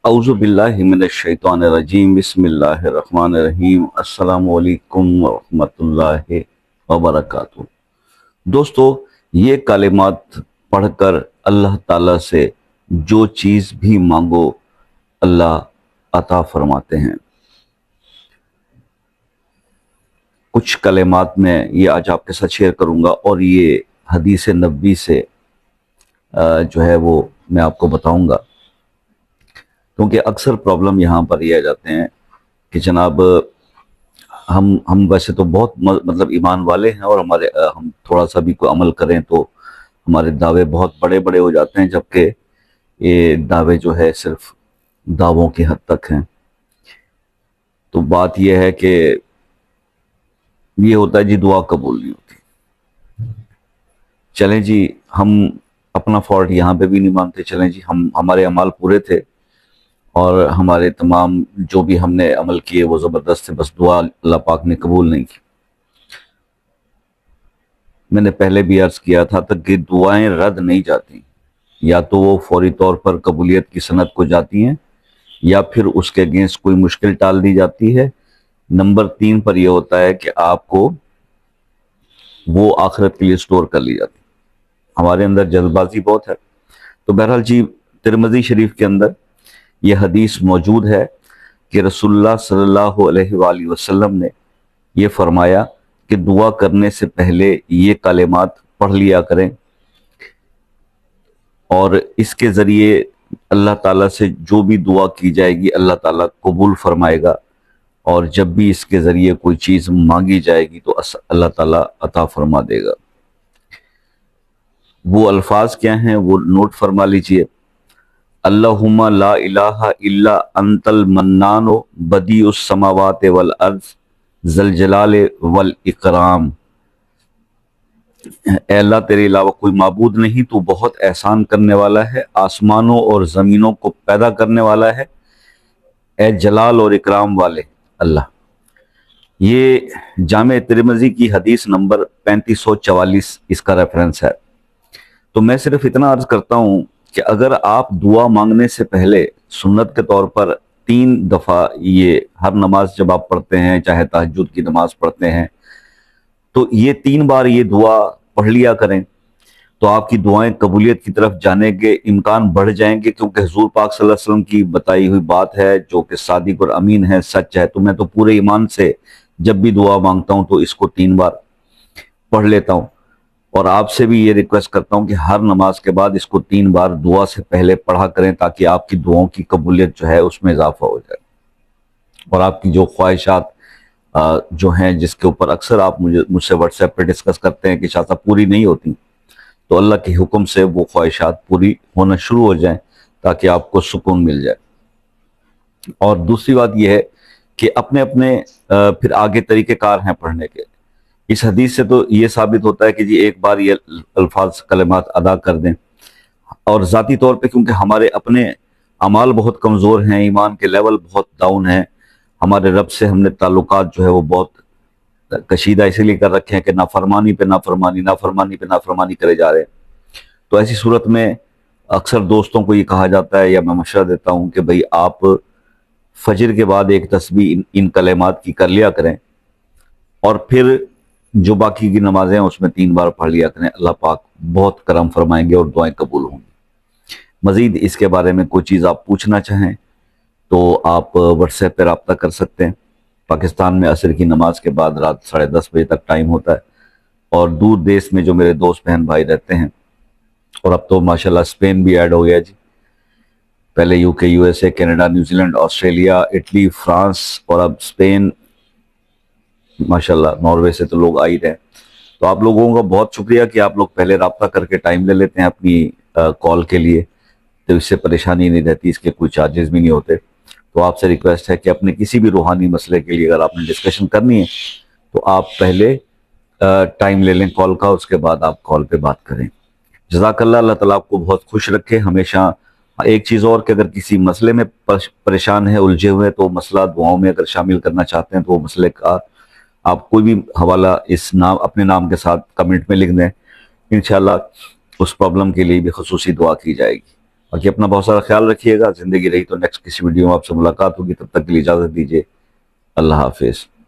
اعوذ باللہ من الشیطان الرجیم بسم اللہ الرحمن الرحیم السلام علیکم ورحمۃ اللہ وبرکاتہ۔ دوستو، یہ کلمات پڑھ کر اللہ تعالیٰ سے جو چیز بھی مانگو اللہ عطا فرماتے ہیں۔ کچھ کلمات میں یہ آج آپ کے ساتھ شیئر کروں گا اور یہ حدیث نبوی سے جو ہے وہ میں آپ کو بتاؤں گا، کیونکہ اکثر پرابلم یہاں پر یہ آ جاتے ہیں کہ جناب ہم ویسے تو بہت مطلب ایمان والے ہیں، اور ہم تھوڑا سا بھی کوئی عمل کریں تو ہمارے دعوے بہت بڑے بڑے ہو جاتے ہیں، جبکہ یہ دعوے جو ہے صرف دعووں کی حد تک ہیں۔ تو بات یہ ہے کہ یہ ہوتا ہے جی دعا قبول نہیں ہوتی۔ چلیں جی، ہم اپنا فالٹ یہاں پہ بھی نہیں مانتے، چلیں جی ہمارے اعمال پورے تھے اور ہمارے تمام جو بھی ہم نے عمل کیے وہ زبردست تھے، بس دعا اللہ پاک نے قبول نہیں کی۔ میں نے پہلے بھی عرض کیا تھا تک کہ دعائیں رد نہیں جاتی، یا تو وہ فوری طور پر قبولیت کی سند کو جاتی ہیں، یا پھر اس کے اگینسٹ کوئی مشکل ٹال دی جاتی ہے۔ نمبر 3 پر یہ ہوتا ہے کہ آپ کو وہ آخرت کے لیے سٹور کر لی جاتی۔ ہمارے اندر جلد بازی بہت ہے۔ تو بہرحال جی، ترمذی شریف کے اندر یہ حدیث موجود ہے کہ رسول اللہ صلی اللہ علیہ وآلہ وسلم نے یہ فرمایا کہ دعا کرنے سے پہلے یہ کلمات پڑھ لیا کریں، اور اس کے ذریعے اللہ تعالیٰ سے جو بھی دعا کی جائے گی اللہ تعالیٰ قبول فرمائے گا، اور جب بھی اس کے ذریعے کوئی چیز مانگی جائے گی تو اللہ تعالیٰ عطا فرما دے گا۔ وہ الفاظ کیا ہیں وہ نوٹ فرما لیجئے۔ اللہم لا الہ الا انت المنان بدیع السماوات والارض ذی الجلال والاکرام۔ اے اللہ، تیرے علاوہ کوئی معبود نہیں، تو بہت احسان کرنے والا ہے، آسمانوں اور زمینوں کو پیدا کرنے والا ہے، اے جلال اور اکرام والے اللہ۔ یہ جامع ترمذی کی حدیث نمبر 3544 اس کا ریفرنس ہے۔ تو میں صرف اتنا عرض کرتا ہوں کہ اگر آپ دعا مانگنے سے پہلے سنت کے طور پر 3 دفعہ یہ ہر نماز جب آپ پڑھتے ہیں، چاہے تہجد کی نماز پڑھتے ہیں، تو یہ 3 بار یہ دعا پڑھ لیا کریں، تو آپ کی دعائیں قبولیت کی طرف جانے کے امکان بڑھ جائیں گے، کیونکہ حضور پاک صلی اللہ علیہ وسلم کی بتائی ہوئی بات ہے جو کہ صادق اور امین ہے، سچ ہے۔ تو میں تو پورے ایمان سے جب بھی دعا مانگتا ہوں تو اس کو 3 بار پڑھ لیتا ہوں، اور آپ سے بھی یہ ریکویسٹ کرتا ہوں کہ ہر نماز کے بعد اس کو 3 بار دعا سے پہلے پڑھا کریں، تاکہ آپ کی دعاؤں کی قبولیت جو ہے اس میں اضافہ ہو جائے، اور آپ کی جو خواہشات جو ہیں، جس کے اوپر اکثر آپ مجھ سے واٹس ایپ پہ ڈسکس کرتے ہیں کہ شاہ صاحب پوری نہیں ہوتی، تو اللہ کے حکم سے وہ خواہشات پوری ہونا شروع ہو جائیں، تاکہ آپ کو سکون مل جائے۔ اور دوسری بات یہ ہے کہ اپنے پھر آگے طریقہ کار ہیں پڑھنے کے۔ اس حدیث سے تو یہ ثابت ہوتا ہے کہ جی ایک بار یہ الفاظ کلمات ادا کر دیں، اور ذاتی طور پہ کیونکہ ہمارے اپنے اعمال بہت کمزور ہیں، ایمان کے لیول بہت ڈاؤن ہیں، ہمارے رب سے ہم نے تعلقات جو ہے وہ بہت کشیدہ اسی لیے کر رکھے ہیں کہ نافرمانی پہ نافرمانی، نافرمانی پہ نافرمانی کرے جا رہے ہیں۔ تو ایسی صورت میں اکثر دوستوں کو یہ کہا جاتا ہے، یا میں مشورہ دیتا ہوں کہ بھئی آپ فجر کے بعد ایک تسبیح ان کلمات کی کر لیا کریں، اور پھر جو باقی کی نمازیں ہیں اس میں 3 بار پڑھ لیا کریں، اللہ پاک بہت کرم فرمائیں گے اور دعائیں قبول ہوں گی۔ مزید اس کے بارے میں کوئی چیز آپ پوچھنا چاہیں تو آپ واٹس ایپ پہ رابطہ کر سکتے ہیں۔ پاکستان میں عصر کی نماز کے بعد رات 10:30 بجے تک ٹائم ہوتا ہے، اور دور دیس میں جو میرے دوست بہن بھائی رہتے ہیں، اور اب تو ماشاءاللہ اسپین بھی ایڈ ہو گیا جی، پہلے یو کے، U S A, Canada, New Zealand, Australia, Italy, France, اور اب اسپین، ماشاءاللہ ناروے سے تو لوگ آ ہی رہے ہیں۔ تو آپ لوگوں کا بہت شکریہ کہ آپ لوگ پہلے رابطہ کر کے ٹائم لے لیتے ہیں اپنی کال کے لیے، تو اس سے پریشانی نہیں رہتی، اس کے کوئی چارجز بھی نہیں ہوتے۔ تو آپ سے ریکویسٹ ہے کہ اپنے کسی بھی روحانی مسئلے کے لیے اگر آپ نے ڈسکشن کرنی ہے تو آپ پہلے ٹائم لے لیں کال کا، اس کے بعد آپ کال پہ بات کریں۔ جزاک اللہ، اللہ تعالیٰ آپ کو بہت خوش رکھے ہمیشہ۔ ایک چیز اور کہ اگر کسی مسئلے میں پریشان ہے، الجھے ہوئے، تو مسئلہ دعاؤں میں اگر شامل کرنا چاہتے ہیں تو وہ مسئلے کا آپ کوئی بھی حوالہ اپنے نام کے ساتھ کمنٹ میں لکھ دیں، انشاءاللہ اس پرابلم کے لیے بھی خصوصی دعا کی جائے گی۔ باقی اپنا بہت سارا خیال رکھیے گا. زندگی رہی تو نیکسٹ کسی ویڈیو میں آپ سے ملاقات ہوگی. تب تک کے لیے اجازت دیجیے. اللہ حافظ.